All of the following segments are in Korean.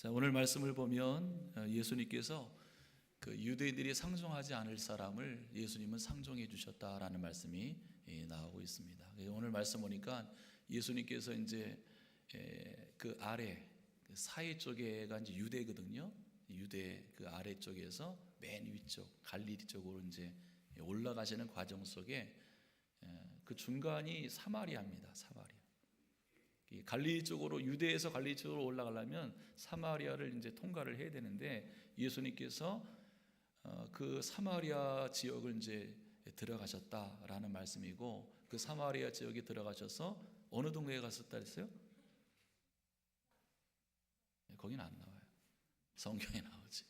자, 오늘 말씀을 보면 예수님께서 그 유대인들이 상종하지 않을 사람을 예수님은 상종해 주셨다라는 말씀이 나오고 있습니다. 오늘 말씀 보니까 예수님께서 이제 그 아래 그 사이 쪽에가 이제 유대거든요. 유대 그 아래 쪽에서 맨 위쪽 갈릴리 쪽으로 이제 올라가시는 과정 속에 그 중간이 사마리아입니다. 사마리아. 갈릴리 쪽으로 유대에서 갈릴리 쪽으로 올라가려면 사마리아를 이제 통과를 해야 되는데 예수님께서 그 사마리아 지역을 이제 들어가셨다라는 말씀이고, 그 사마리아 지역에 들어가셔서 어느 동네에 갔었다 했어요? 거기는 안 나와요. 성경에 나오지.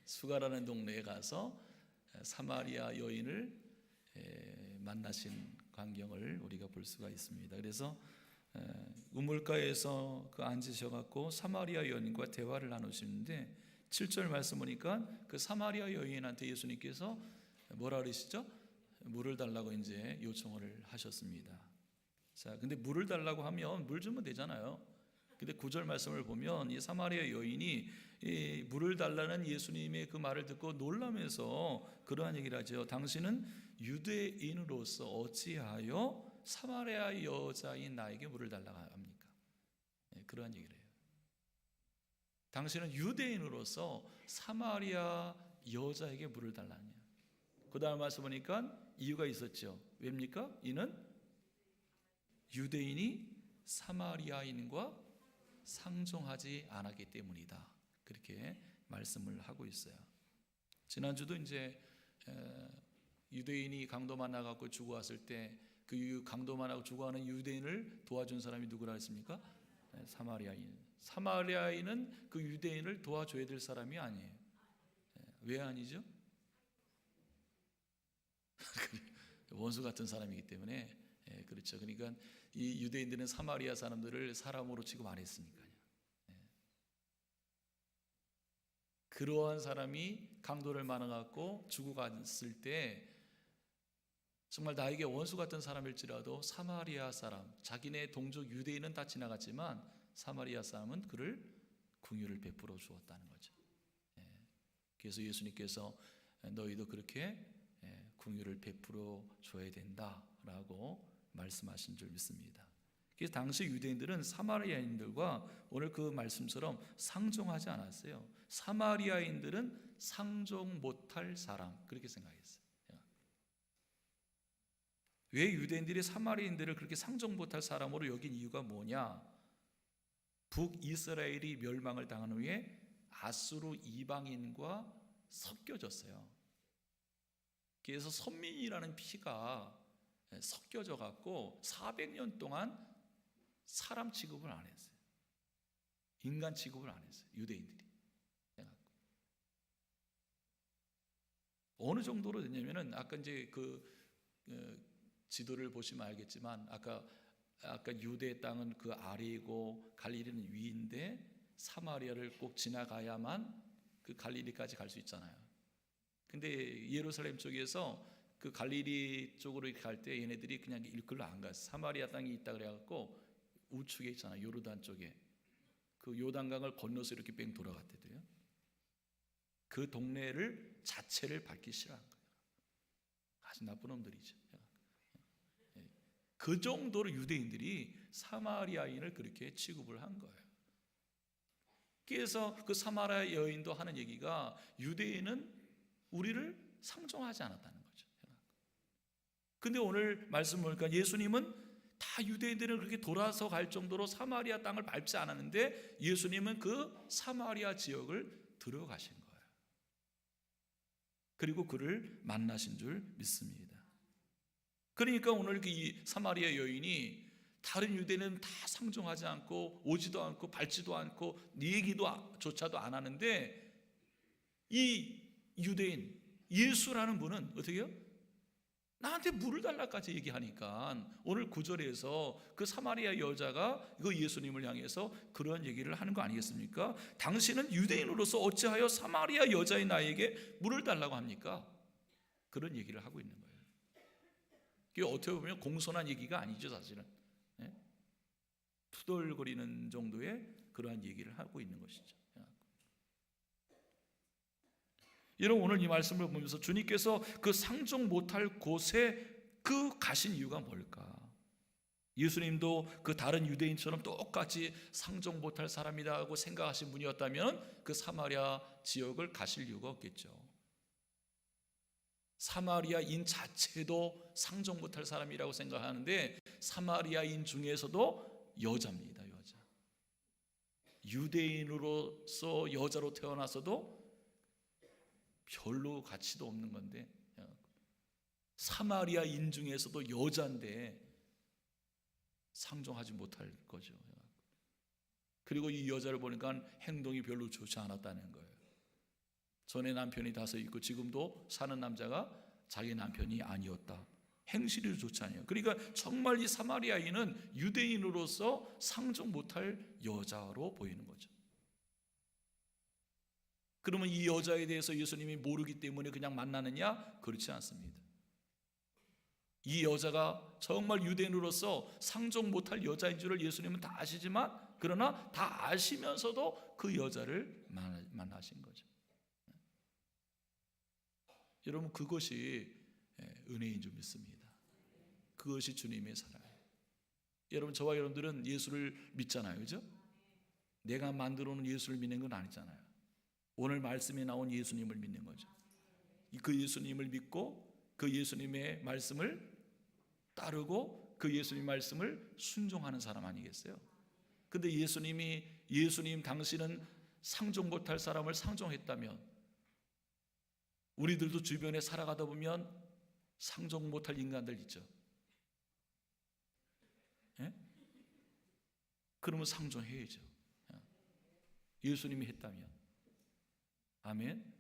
수가라는 동네에 가서 사마리아 여인을 만나신 광경을 우리가 볼 수가 있습니다. 그래서 우물가에서 그 앉으셔갖고 사마리아 여인과 대화를 나누시는데 7절 말씀 보니까 그 사마리아 여인한테 예수님께서 뭐라 그러시죠? 물을 달라고 이제 요청을 하셨습니다. 자, 근데 물을 달라고 하면 물 주면 되잖아요. 근데 9절 말씀을 보면 이 사마리아 여인이 이 물을 달라는 예수님의 그 말을 듣고 놀라면서 그러한 얘기를 하죠. 당신은 유대인으로서 어찌하여 사마리아 여자인 나에게 물을 달라고 합니까? 그러한 얘기를 해요. 당신은 유대인으로서 사마리아 여자에게 물을 달라냐. 그 다음 말씀 보니까 이유가 있었죠. 왜입니까? 이는 유대인이 사마리아인과 상종하지 않았기 때문이다. 그렇게 말씀을 하고 있어요. 지난주도 이제 유대인이 강도 만나갖고 죽어왔을 때 그 강도 만나고 죽어가는 유대인을 도와준 사람이 누구라 했습니까? 사마리아인. 사마리아인은 그 유대인을 도와줘야 될 사람이 아니에요. 왜 아니죠? 원수 같은 사람이기 때문에. 그렇죠. 그러니까 이 유대인들은 사마리아 사람들을 사람으로 취급 안 했으니까요. 그러한 사람이 강도를 만나갖고 죽어갔을 때 정말 나에게 원수 같은 사람일지라도 사마리아 사람, 자기네 동족 유대인은 다 지나갔지만 사마리아 사람은 그를 긍휼을 베풀어 주었다는 거죠. 그래서 예수님께서 너희도 그렇게 긍휼을 베풀어 줘야 된다라고 말씀하신 줄 믿습니다. 그래서 당시 유대인들은 사마리아인들과 오늘 그 말씀처럼 상종하지 않았어요. 사마리아인들은 상종 못할 사람, 그렇게 생각했어요. 왜 유대인들이 사마리아인들을 그렇게 상종 못할 사람으로 여긴 이유가 뭐냐? 북이스라엘이 멸망을 당한 후에 아수르 이방인과 섞여졌어요. 그래서 선민이라는 피가 섞여져 갖고 400년 동안 사람 취급을 안 했어요. 인간 취급을 안 했어요. 유대인들이. 어느 정도로 됐냐면은 아까 이제 그 지도를 보시면 알겠지만 아까 유대 땅은 그 아래이고 갈릴리는 위인데 사마리아를 꼭 지나가야만 그 갈릴리까지 갈 수 있잖아요. 근데 예루살렘 쪽에서 그 갈릴리 쪽으로 갈 때 얘네들이 그냥 일글로 안 갔어. 사마리아 땅이 있다 그래갖고 우측에 있잖아요. 요르단 쪽에 그 요단강을 건너서 이렇게 뺑 돌아갔대도요. 그 동네를 자체를 밟기 싫어한 거예요. 아주 나쁜 놈들이죠. 그 정도로 유대인들이 사마리아인을 그렇게 취급을 한 거예요. 그래서 그 사마리아 여인도 하는 얘기가 유대인은 우리를 상종하지 않았다는 거죠. 근데 오늘 말씀 보니까 예수님은 다 유대인들은 그렇게 돌아서 갈 정도로 사마리아 땅을 밟지 않았는데 예수님은 그 사마리아 지역을 들어가신 거예요. 그리고 그를 만나신 줄 믿습니다. 그러니까 오늘 이 사마리아 여인이 다른 유대인은 다 상종하지 않고 오지도 않고 밟지도 않고 네 얘기조차도 안 하는데 이 유대인 예수라는 분은 어떻게 해요? 나한테 물을 달라까지 얘기하니까 오늘 9절에서 그 사마리아 여자가 그 예수님을 향해서 그런 얘기를 하는 거 아니겠습니까? 당신은 유대인으로서 어찌하여 사마리아 여자인 나에게 물을 달라고 합니까? 그런 얘기를 하고 있는 거예요. 이게 어떻게 보면 공손한 얘기가 아니죠, 사실은. 투덜거리는 정도의 그러한 얘기를 하고 있는 것이죠. 여러분, 오늘 이 말씀을 보면서 주님께서 그 상종 못할 곳에 그 가신 이유가 뭘까? 예수님도 그 다른 유대인처럼 똑같이 상종 못할 사람이라고 생각하신 분이었다면 그 사마리아 지역을 가실 이유가 없겠죠. 사마리아인 자체도 상종 못할 사람이라고 생각하는데 사마리아인 중에서도 여자입니다. 여자. 유대인으로서 여자로 태어나서도 별로 가치도 없는 건데 사마리아인 중에서도 여자인데 상종하지 못할 거죠. 그리고 이 여자를 보니까 행동이 별로 좋지 않았다는 거예요. 전에 남편이 5 있고 지금도 사는 남자가 자기 남편이 아니었다. 행실이 좋지 않아요. 그러니까 정말 이 사마리아인은 유대인으로서 상종 못할 여자로 보이는 거죠. 그러면 이 여자에 대해서 예수님이 모르기 때문에 그냥 만나느냐? 그렇지 않습니다. 이 여자가 정말 유대인으로서 상종 못할 여자인 줄을 예수님은 다 아시지만 그러나 다 아시면서도 그 여자를 만나신 거죠. 여러분, 그것이 은혜인 줄 믿습니다. 그것이 주님의 사랑. 여러분, 저와 여러분들은 예수를 믿잖아요, 그죠? 내가 만들어 놓은 예수를 믿는 건 아니잖아요. 오늘 말씀에 나온 예수님을 믿는 거죠. 그 예수님을 믿고 그 예수님의 말씀을 따르고 그 예수님 말씀을 순종하는 사람 아니겠어요? 근데 예수님 당신은 상종 못할 사람을 상종했다면 우리들도 주변에 살아가다 보면 상종 못할 인간들 있죠. 예? 그러면 상종해야죠. 예수님이 했다면. 아멘.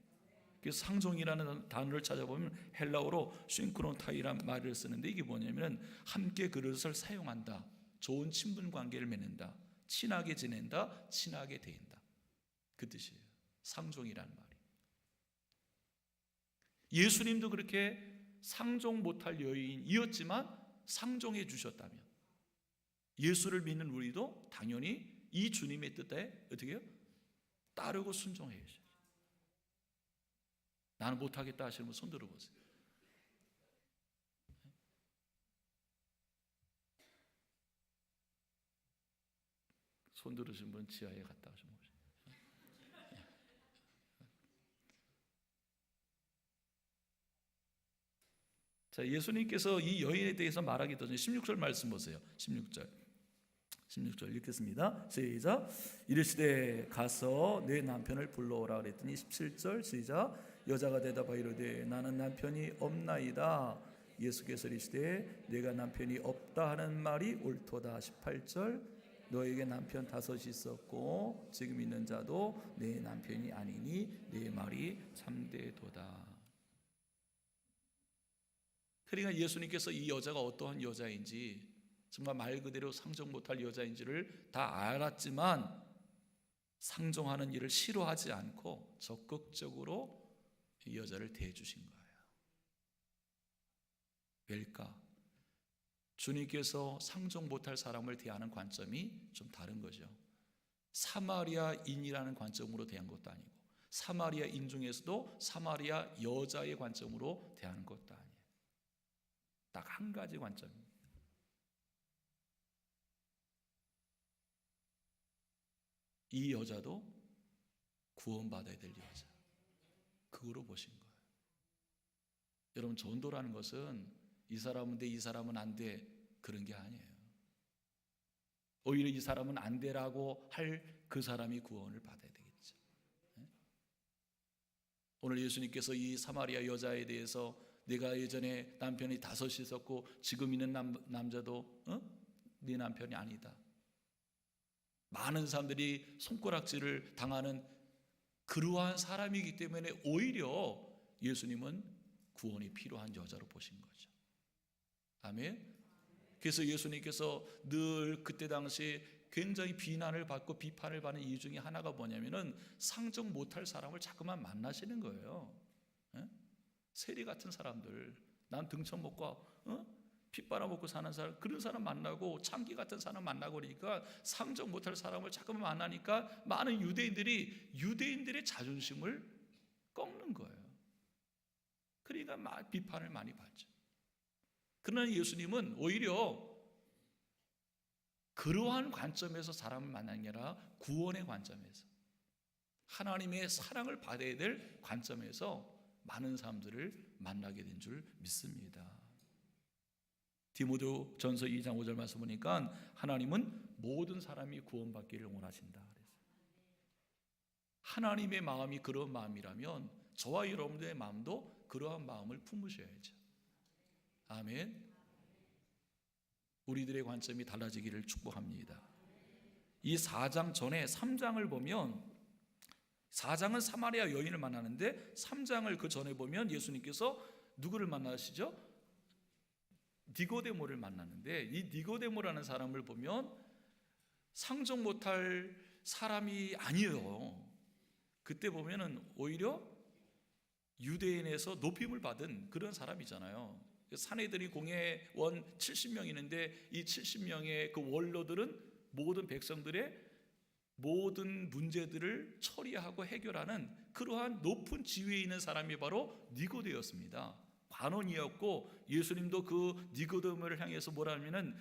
그래서 상종이라는 단어를 찾아보면 헬라어로 싱크론타이란 말을 쓰는데 이게 뭐냐면 함께 그릇을 사용한다, 좋은 친분 관계를 맺는다, 친하게 지낸다, 친하게 대한다, 그 뜻이에요. 상종이라는 말이. 예수님도 그렇게 상종 못할 여인이었지만 상종해 주셨다면 예수를 믿는 우리도 당연히 이 주님의 뜻에 어떻게 해요? 따르고 순종해야죠. 나는 못하겠다 하시는 분 손 들어보세요. 손 들으신 분 지하에 갔다 오시면 자, 예수님께서 이 여인에 대해서 말하기 전에 16절 말씀 보세요. 16절 읽겠습니다. 시작. 이르시되 가서 내 남편을 불러오라 그랬더니 17절 시작. 여자가 대답하여 이르되 나는 남편이 없나이다. 예수께서 이르시되 내가 남편이 없다 하는 말이 옳도다. 18절. 너에게 남편 5 있었고 지금 있는 자도 내 남편이 아니니 내 말이 참되도다. 그러니까 예수님께서 이 여자가 어떠한 여자인지 정말 말 그대로 상종 못할 여자인지를 다 알았지만 상종하는 일을 싫어하지 않고 적극적으로 이 여자를 대해주신 거예요. 왜일까? 주님께서 상종 못할 사람을 대하는 관점이 좀 다른 거죠. 사마리아인이라는 관점으로 대한 것도 아니고 사마리아인 중에서도 사마리아 여자의 관점으로 대하는 것도 아니에요. 딱 한 가지 관점입니다. 이 여자도 구원받아야 될 여자, 그거로 보신 거예요. 여러분, 전도라는 것은 이 사람은 돼, 이 사람은 안 돼, 그런 게 아니에요. 오히려 이 사람은 안 되라고 할 그 사람이 구원을 받아야 되겠죠. 오늘 예수님께서 이 사마리아 여자에 대해서 내가 예전에 남편이 5 있었고 지금 있는 남자도 네 남편이 아니다. 많은 사람들이 손가락질을 당하는 그러한 사람이기 때문에 오히려 예수님은 구원이 필요한 여자로 보신 거죠. 아멘. 그래서 예수님께서 늘 그때 당시 굉장히 비난을 받고 비판을 받는 이유 중에 하나가 뭐냐면은 상종 못할 사람을 자꾸만 만나시는 거예요. 세리 같은 사람들, 난 등쳐먹고 피 빨아먹고 사는 사람, 그런 사람 만나고 창기 같은 사람 만나고 그러니까 상종 못할 사람을 자꾸만 만나니까 많은 유대인들의 자존심을 꺾는 거예요. 그러니까 비판을 많이 받죠. 그러나 예수님은 오히려 그러한 관점에서 사람을 만나는 게 아니라 구원의 관점에서, 하나님의 사랑을 받아야 될 관점에서 많은 사람들을 만나게 된 줄 믿습니다. 디모데 전서 2장 5절 말씀 보니까 하나님은 모든 사람이 구원받기를 원하신다 그랬어요. 하나님의 마음이 그런 마음이라면 저와 여러분들의 마음도 그러한 마음을 품으셔야죠. 아멘. 우리들의 관점이 달라지기를 축복합니다. 이 4장 전에 3장을 보면, 4장은 사마리아 여인을 만나는데 3장을 그 전에 보면 예수님께서 누구를 만나시죠? 니고데모를 만났는데, 이 니고데모라는 사람을 보면 상종 못할 사람이 아니에요. 그때 보면은 오히려 유대인에서 높임을 받은 그런 사람이잖아요. 사내들이 공회원 70명 있는데 이 70명의 그 원로들은 모든 백성들의 모든 문제들을 처리하고 해결하는 그러한 높은 지위에 있는 사람이 바로 니고데였습니다. 관원이었고, 예수님도 그 니고데모를 향해서 뭐라 하면은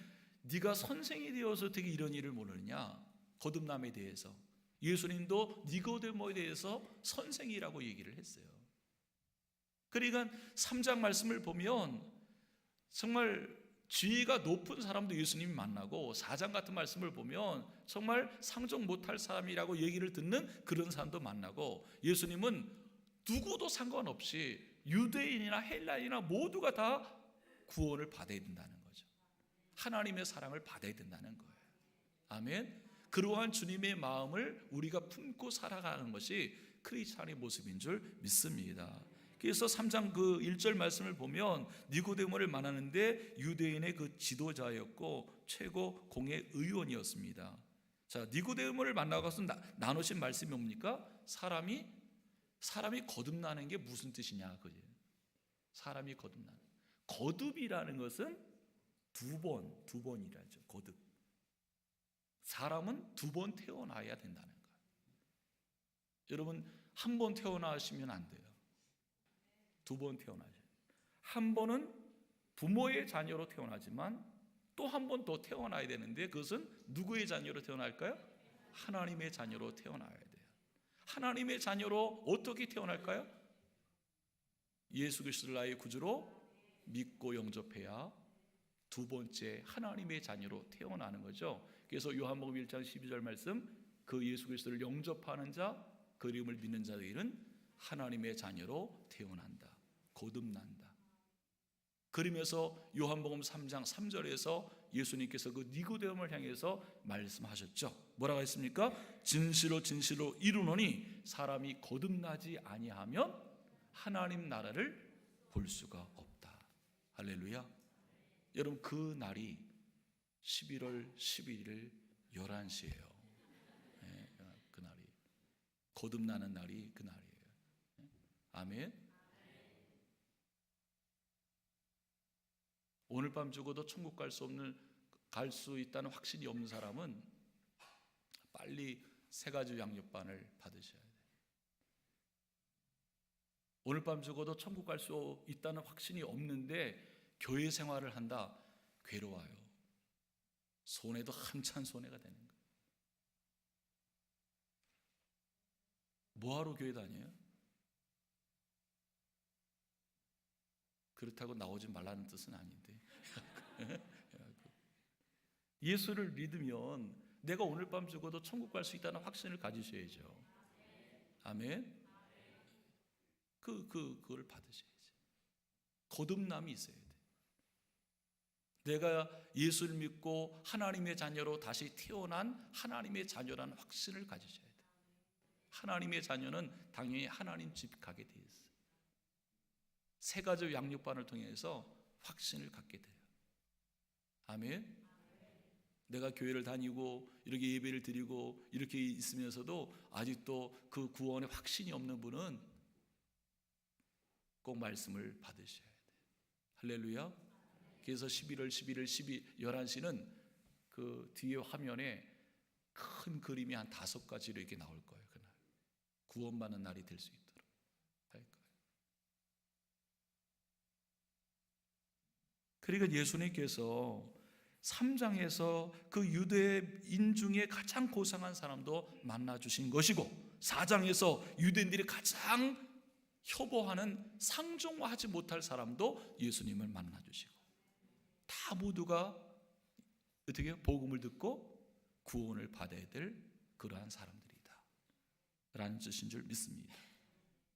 네가 선생이 되어서 어떻게 이런 일을 모르느냐, 거듭남에 대해서. 예수님도 니고데모에 대해서 선생이라고 얘기를 했어요. 그러니까 3장 말씀을 보면 정말 지위가 높은 사람도 예수님이 만나고, 4장 같은 말씀을 보면 정말 상종 못할 사람이라고 얘기를 듣는 그런 사람도 만나고, 예수님은 누구도 상관없이 유대인이나 헬라인이나 모두가 다 구원을 받아야 된다는 거죠. 하나님의 사랑을 받아야 된다는 거예요. 아멘. 그러한 주님의 마음을 우리가 품고 살아가는 것이 크리스찬의 모습인 줄 믿습니다. 그래서 3장 그 1절 말씀을 보면 니고데모를 만나는데 유대인의 그 지도자였고 최고 공회 의원이었습니다. 자, 니고데모를 만나고서 나누신 말씀이 뭡니까? 사람이 거듭나는 게 무슨 뜻이냐, 그죠? 사람이 거듭나는. 거듭이라는 것은 두 번이라죠. 거듭. 사람은 2번 태어나야 된다는 거예요. 여러분, 한 번 태어나시면 안 돼요. 2번 태어나죠. 한 번은 부모의 자녀로 태어나지만 또 한 번 더 태어나야 되는데, 그것은 누구의 자녀로 태어날까요? 하나님의 자녀로 태어나야 돼요. 하나님의 자녀로 어떻게 태어날까요? 예수 그리스도를 나의 구주로 믿고 영접해야 두 번째 하나님의 자녀로 태어나는 거죠. 그래서 요한복음 1장 12절 말씀, 그 예수 그리스도를 영접하는 자, 그 이름을 믿는 자들은 하나님의 자녀로 태어난다, 거듭난다. 그러면서 요한복음 3장 3절에서 예수님께서 그 니고데모를 향해서 말씀하셨죠. 뭐라고 했습니까? 진실로 진실로 이르노니 사람이 거듭나지 아니하면 하나님 나라를 볼 수가 없다. 할렐루야. 여러분, 그 날이 11월 11일 11시예요. 네, 그 날이, 거듭나는 날이 그 날이에요. 아멘. 오늘 밤 죽어도 천국 갈 수 있다는 확신이 없는 사람은 빨리 3가지 양육반을 받으셔야 돼요. 오늘 밤 죽어도 천국 갈 수 있다는 확신이 없는데 교회 생활을 한다, 괴로워요. 손해도 한참 손해가 되는 거예요. 뭐하러 교회 다녀요? 그렇다고 나오지 말라는 뜻은 아닌데 예수를 믿으면 내가 오늘 밤 죽어도 천국 갈 수 있다는 확신을 가지셔야죠. 아멘. 그걸 받으셔야죠. 거듭남이 있어야 돼. 내가 예수를 믿고 하나님의 자녀로 다시 태어난 하나님의 자녀라는 확신을 가지셔야 돼. 하나님의 자녀는 당연히 하나님 집 가게 돼 있어요. 3가지 양육반을 통해서 확신을 갖게 돼요. 아멘. 내가 교회를 다니고 이렇게 예배를 드리고 이렇게 있으면서도 아직도 그 구원의 확신이 없는 분은 꼭 말씀을 받으셔야 돼요. 할렐루야. 그래서 11월 11일 11시는 그 뒤에 화면에 큰 그림이 한 5가지로 이렇게 나올 거예요. 그날 구원받는 날이 될 수 있도록 할 거예요. 그러니까 예수님께서 3장에서 그 유대인 중에 가장 고상한 사람도 만나주신 것이고, 4장에서 유대인들이 가장 협오하는 상종하지 못할 사람도 예수님을 만나주시고, 다 모두가 어떻게 해요? 복음을 듣고 구원을 받아야 될 그러한 사람들이다 라는 뜻인 줄 믿습니다.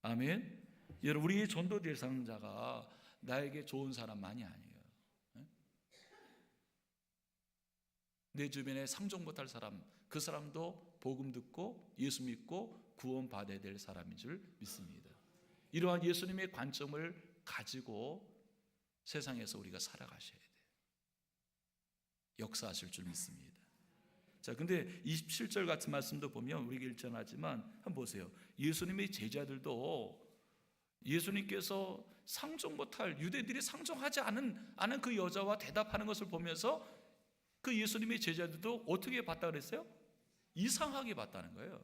아멘. 여러분, 우리의 전도 대상자가 나에게 좋은 사람만이 아니에요. 내 주변에 상종 못할 사람, 그 사람도 복음 듣고 예수 믿고 구원 받아야 될 사람인 줄 믿습니다. 이러한 예수님의 관점을 가지고 세상에서 우리가 살아가셔야 돼요. 역사하실 줄 믿습니다. 자, 근데 27절 같은 말씀도 보면 우리가 일전하지만 한번 보세요. 예수님의 제자들도 예수님께서 상종 못할, 유대인들이 상종하지 않은 그 여자와 대답하는 것을 보면서 그 예수님의 제자들도 어떻게 봤다 그랬어요? 이상하게 봤다는 거예요.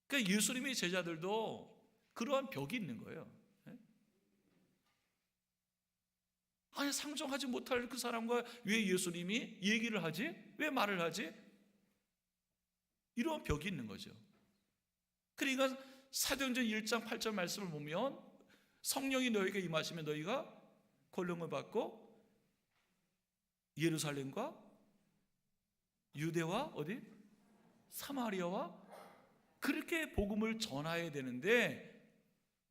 그러니까 예수님의 제자들도 그러한 벽이 있는 거예요. 아니, 상종하지 못할 그 사람과 왜 예수님이 얘기를 하지? 왜 말을 하지? 이런 벽이 있는 거죠. 그러니까 사도행전 1장 8절 말씀을 보면 성령이 너희에게 임하시면 너희가 권능을 받고 예루살렘과 유대와 어디? 사마리아와 그렇게 복음을 전해야 되는데,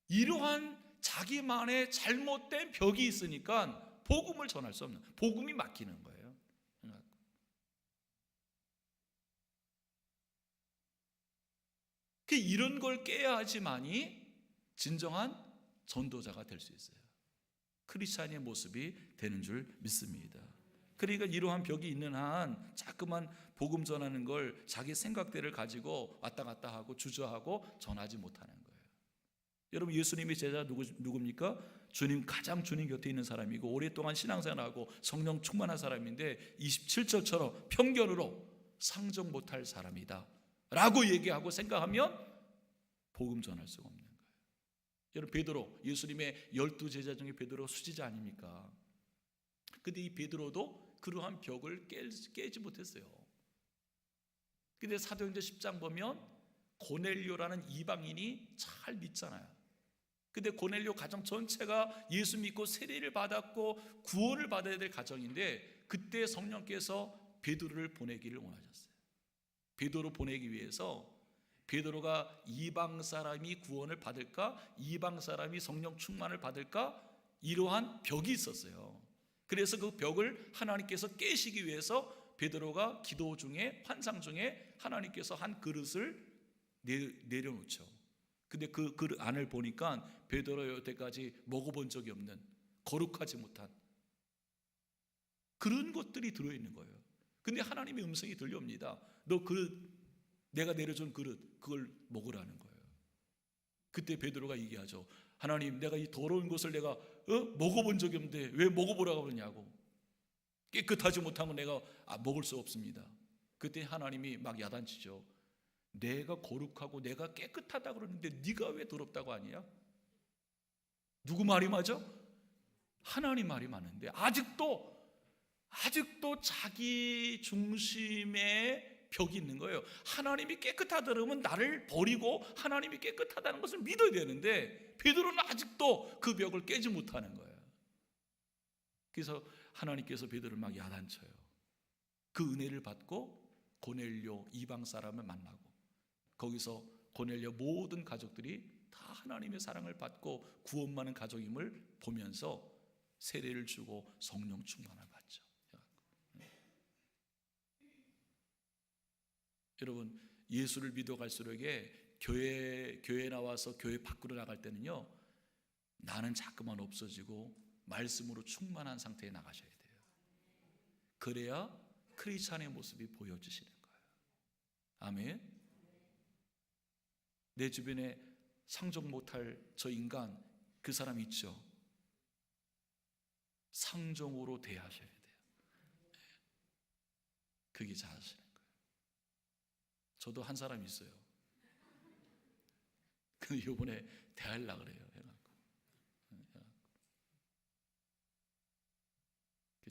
이러한 자기만의 잘못된 벽이 있으니까 복음을 전할 수 없는, 복음이 막히는 거예요. 이런 걸 깨야지만이 진정한 전도자가 될 수 있어요. 크리스찬의 모습이 되는 줄 믿습니다. 그러니까 이러한 벽이 있는 한 자꾸만 복음 전하는 걸 자기 생각대를 가지고 왔다 갔다 하고 주저하고 전하지 못하는 거예요. 여러분, 예수님의 제자 누굽니까? 가장 주님 곁에 있는 사람이고 오랫동안 신앙생활하고 성령 충만한 사람인데 27절처럼 편견으로 상종 못할 사람이다 라고 얘기하고 생각하면 복음 전할 수가 없는 거예요. 여러분, 베드로, 예수님의 12제자 중에 베드로가 수지자 아닙니까? 근데 이 베드로도 그러한 벽을 깨지 못했어요. 근데 사도행전 10장 보면 고넬료라는 이방인이 잘 믿잖아요. 근데 고넬료 가정 전체가 예수 믿고 세례를 받았고 구원을 받아야 될 가정인데, 그때 성령께서 베드로를 보내기를 원하셨어요. 베드로 보내기 위해서 베드로가 이방 사람이 구원을 받을까, 이방 사람이 성령 충만을 받을까, 이러한 벽이 있었어요. 그래서 그 벽을 하나님께서 깨시기 위해서 베드로가 기도 중에, 환상 중에 하나님께서 한 그릇을 내려놓죠. 근데 그 그릇 안을 보니까 베드로 여태까지 먹어본 적이 없는, 거룩하지 못한 그런 것들이 들어있는 거예요. 근데 하나님의 음성이 들려옵니다. 너 그릇, 내가 내려준 그릇, 그걸 먹으라는 거예요. 그때 베드로가 얘기하죠. 하나님, 내가 이 더러운 것을 내가 먹어본 적이 없는데 왜 먹어보라고 그러냐고. 깨끗하지 못한 건 내가 먹을 수 없습니다. 그때 하나님이 막 야단치죠. 내가 거룩하고 내가 깨끗하다 그러는데 네가 왜 더럽다고 하냐? 누구 말이 맞아? 하나님 말이 맞는데 아직도 자기 중심의 벽이 있는 거예요. 하나님이 깨끗하다 그러면 나를 버리고 하나님이 깨끗하다는 것을 믿어야 되는데 베드로는 아직도 그 벽을 깨지 못하는 거예요. 그래서 하나님께서 베드로를 막 야단쳐요. 그 은혜를 받고 고넬료 이방 사람을 만나고, 거기서 고넬료 모든 가족들이 다 하나님의 사랑을 받고 구원받는 가족임을 보면서 세례를 주고 성령 충만을 받죠. 여러분, 예수를 믿어 갈수록에 교회 나와서 교회 밖으로 나갈 때는요, 나는 자꾸만 없어지고 말씀으로 충만한 상태에 나가셔야 돼요. 그래야 크리스찬의 모습이 보여지시는 거예요. 아멘. 내 주변에 상종 못할 저 인간, 그 사람 있죠. 상종으로 대하셔야 돼요. 그게 잘하시는 거예요. 저도 한 사람 있어요. 근데 이번에 대하려고 그래요.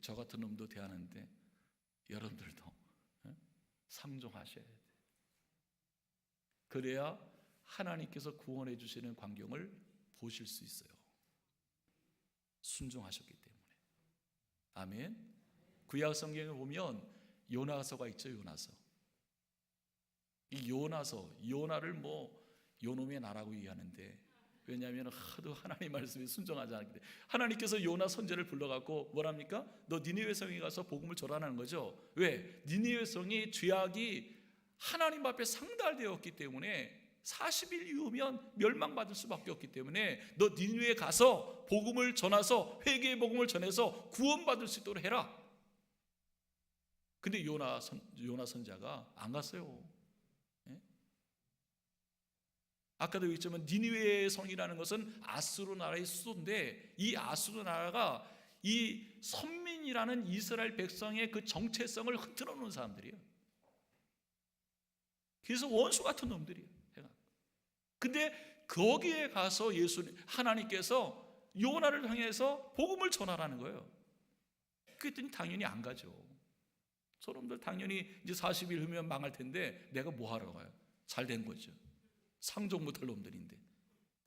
저 같은 놈도 대하는데 여러분들도 상종하셔야 돼요. 그래야 하나님께서 구원해 주시는 광경을 보실 수 있어요. 순종하셨기 때문에. 아멘. 구약 성경에 보면 요나서가 있죠. 요나서. 이 요나를 요놈의 나라고 얘기하는데, 왜냐하면 하도 하나님 말씀에 순종하지 않기 때문에 하나님께서 요나 선지자를 불러갖고 뭐랍니까? 너 니느웨 성에 가서 복음을 전하라는 거죠. 왜? 니느웨 성이 죄악이 하나님 앞에 상달되었기 때문에 40일 이후면 멸망받을 수밖에 없기 때문에 너 니느웨에 가서 복음을 전해서 회개의 복음을 전해서 구원받을 수 있도록 해라. 근데 요나 선지자가 안 갔어요. 아까도 얘기했지만 니느웨 성이라는 것은 아수르 나라의 수도인데, 이 아수르 나라가 이 선민이라는 이스라엘 백성의 그 정체성을 흔들어 놓은 사람들이에요. 그래서 원수 같은 놈들이에요. 근데 거기에 가서 하나님께서 요나를 향해서 복음을 전하라는 거예요. 그랬더니 당연히 안 가죠. 저놈들 당연히 이제 40일 후면 망할 텐데 내가 뭐 하러 가요? 잘 된 거죠. 상종 못할 놈들인데.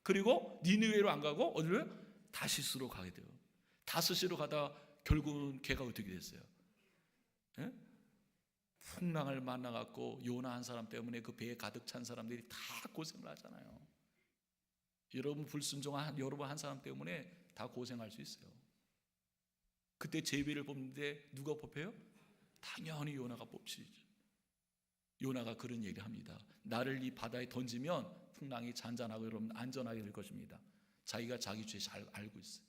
그리고 니느웨로 안 가고 어디로? 다시스로 가게 돼요. 다시스로 가다 결국은 걔가 어떻게 됐어요? 풍랑을 만나갖고 요나 한 사람 때문에 그 배에 가득 찬 사람들이 다 고생을 하잖아요. 여러분 불순종한 여러분 한 사람 때문에 다 고생할 수 있어요. 그때 제비를 뽑는데 누가 뽑혀요? 당연히 요나가 뽑히죠. 요나가 그런 얘기를 합니다. 나를 이 바다에 던지면 풍랑이 잔잔하고 여러분 안전하게 될 것입니다. 자기가 자기 죄 잘 알고 있어요.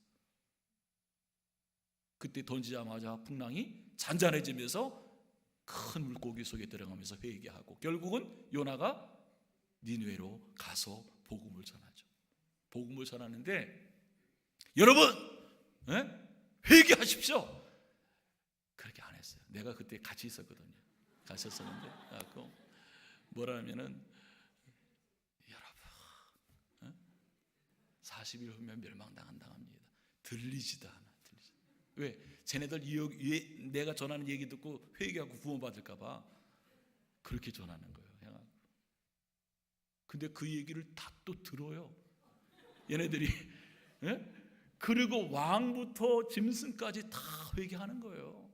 그때 던지자마자 풍랑이 잔잔해지면서 큰 물고기 속에 들어가면서 회개하고 결국은 요나가 니느웨로 가서 복음을 전하죠. 복음을 전하는데 여러분 회개하십시오. 그렇게 안 했어요. 내가 그때 같이 있었거든요. 가셨었는데 뭐라면은 여러분 40일 후면 멸망당한답니다. 들리지도 않아. 왜? 쟤네들 내가 전하는 얘기 듣고 회개하고 구원받을까 봐 그렇게 전하는 거예요. 근데 그 얘기를 다 또 들어요. 얘네들이. 그리고 왕부터 짐승까지 다 회개하는 거예요.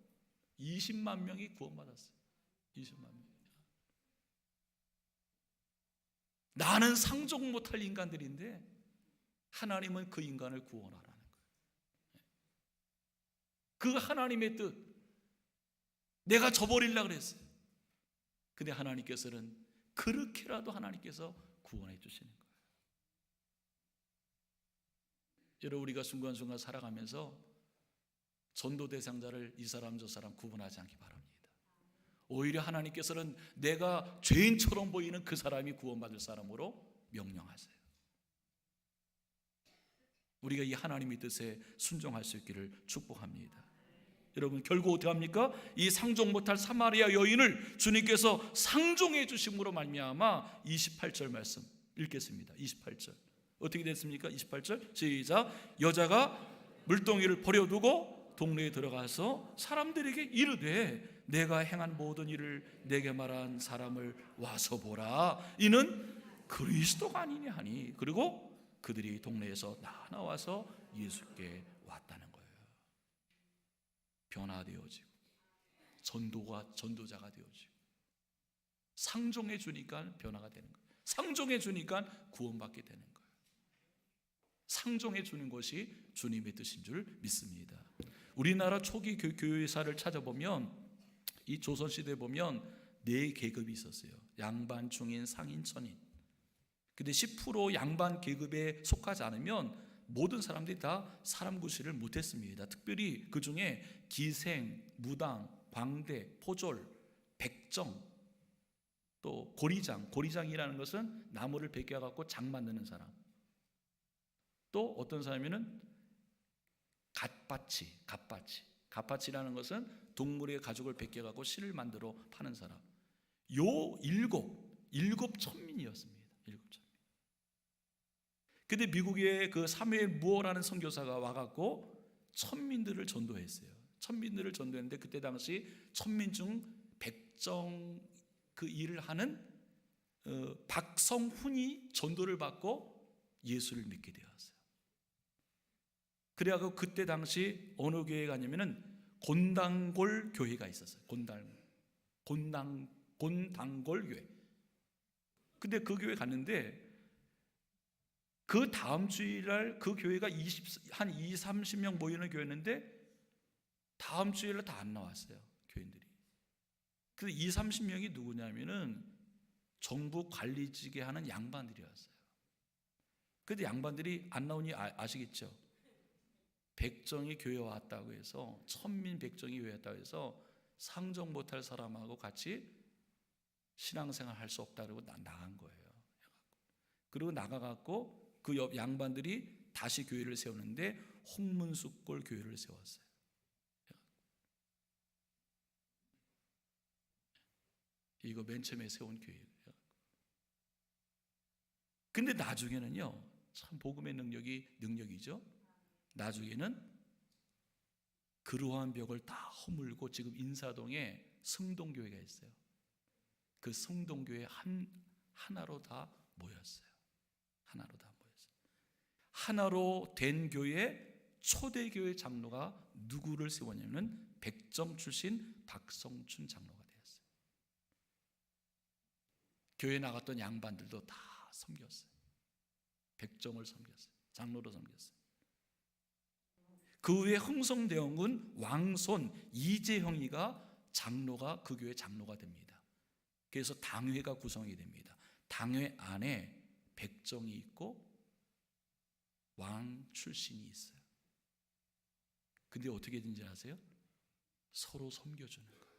20만 명이 구원받았어요. 20만 명. 나는 상종 못할 인간들인데 하나님은 그 인간을 구원하라는 거예요. 그 하나님의 뜻, 내가 저버리려고 그랬어요. 근데 하나님께서는 그렇게라도 하나님께서 구원해 주시는 거예요. 여러분 우리가 순간순간 살아가면서 전도 대상자를 이 사람 저 사람 구분하지 않기 바랍니다. 오히려 하나님께서는 내가 죄인처럼 보이는 그 사람이 구원받을 사람으로 명령하세요. 우리가 이 하나님의 뜻에 순종할 수 있기를 축복합니다. 여러분 결국 어떻게 합니까? 이 상종 못할 사마리아 여인을 주님께서 상종해 주심으로 말미암아 28절 말씀 읽겠습니다. 28절 어떻게 됐습니까? 28절 시작. 여자가 물동이를 버려두고 동네에 들어가서 사람들에게 이르되 내가 행한 모든 일을 내게 말한 사람을 와서 보라. 이는 그리스도가 아니냐 하니 그리고 그들이 동네에서 다 나와서 예수께 왔다는 거예요. 변화되어지고 전도자가 되어지고 상종해 주니까 변화가 되는 거예요. 상종해 주니까 구원받게 되는 거예요. 상종해 주는 것이 주님의 뜻인 줄 믿습니다. 우리나라 초기 교회사를 찾아보면 이 조선시대에 보면 4계급이 있었어요. 양반, 중인, 상인, 천인. 근데 10% 양반 계급에 속하지 않으면 모든 사람들이 다 사람 구실을 못했습니다. 특별히 그 중에 기생, 무당, 광대, 포졸, 백정, 또 고리장. 고리장이라는 것은 나무를 베껴갖고 장 만드는 사람. 또 어떤 사람이면 갓바치라는 것은 동물의 가죽을 벗겨갖고 실을 만들어 파는 사람. 요 일곱 천민이었습니다. 일곱 천민. 근데 미국의 그 사무엘 무어라는 선교사가 와갖고 천민들을 전도했어요. 천민들을 전도했는데 그때 당시 천민 중 백정 그 일을 하는 박성훈이 전도를 받고 예수를 믿게 되었어요. 그래갖고 그때 당시 어느 교회에 가냐면은 곤당골 교회가 있었어요. 곤당골 교회. 근데 그 교회 갔는데 그 다음 주일날 그 교회가 한 20-30명 모이는 교회였는데 다음 주일날 다 안 나왔어요. 교인들이. 그 20-30명이 누구냐면은 정부 관리직에 하는 양반들이었어요. 근데 양반들이 안 나오니 아시겠죠? 백정이 교회에 왔다고 해서 천민 백정이 교회에 왔다고 해서 상종 못할 사람하고 같이 신앙생활 할 수 없다고 나간 거예요. 그리고 나가갖고 그 옆 양반들이 다시 교회를 세우는데 홍문숙골 교회를 세웠어요. 이거 맨 처음에 세운 교회예요. 근데 나중에는요, 참 복음의 능력이죠. 나중에는 그러한 벽을 다 허물고 지금 인사동에 성동교회가 있어요. 그 성동교회 하나로 다 모였어요. 하나로 된 교회 초대교회 장로가 누구를 세웠냐면 백정 출신 박성춘 장로가 되었어요. 교회 나갔던 양반들도 다 섬겼어요. 백정을 섬겼어요. 장로로 섬겼어요. 그 후에 흥성대원군 왕손 이재형이가 장로가 그 교회 장로가 됩니다. 그래서 당회가 구성이 됩니다. 당회 안에 백정이 있고 왕 출신이 있어요. 근데 어떻게 된지 아세요? 서로 섬겨주는 거예요.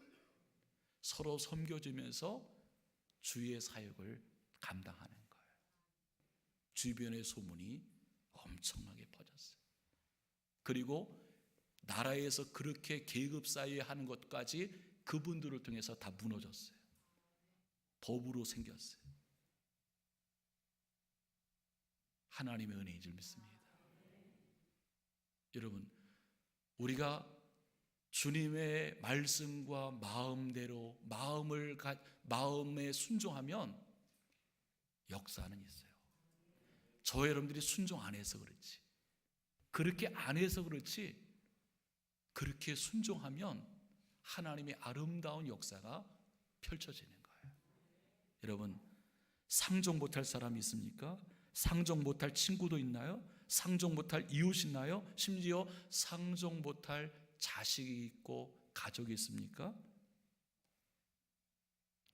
서로 섬겨주면서 주의 사역을 감당하는 거예요. 주변의 소문이 엄청나게 퍼졌어요. 그리고 나라에서 그렇게 계급 사회 하는 것까지 그분들을 통해서 다 무너졌어요. 법으로 생겼어요. 하나님의 은혜인 줄 믿습니다. 여러분, 우리가 주님의 말씀과 마음대로 마음에 순종하면 역사는 있어요. 저 여러분들이 순종 안 해서 그렇지, 그렇게 안 해서 그렇지, 그렇게 순종하면 하나님의 아름다운 역사가 펼쳐지는 거예요. 여러분, 상종 못할 사람이 있습니까? 상종 못할 친구도 있나요? 상종 못할 이웃 있나요? 심지어 상종 못할 자식이 있고 가족이 있습니까?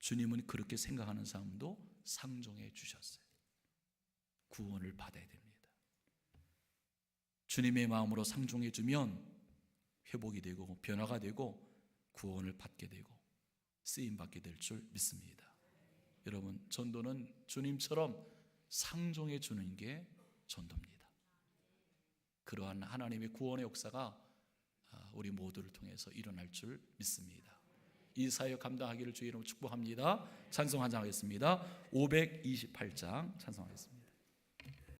주님은 그렇게 생각하는 사람도 상종해 주셨어요. 구원을 받아야 됩니다. 주님의 마음으로 상종해 주면 회복이 되고 변화가 되고 구원을 받게 되고 쓰임 받게 될 줄 믿습니다. 여러분, 전도는 주님처럼 상종해 주는 게 전도입니다. 그러한 하나님의 구원의 역사가 우리 모두를 통해서 일어날 줄 믿습니다. 이 사역 감당하기를 주의 이름으로 축복합니다. 찬송 한장 하겠습니다. 528장 찬송하겠습니다.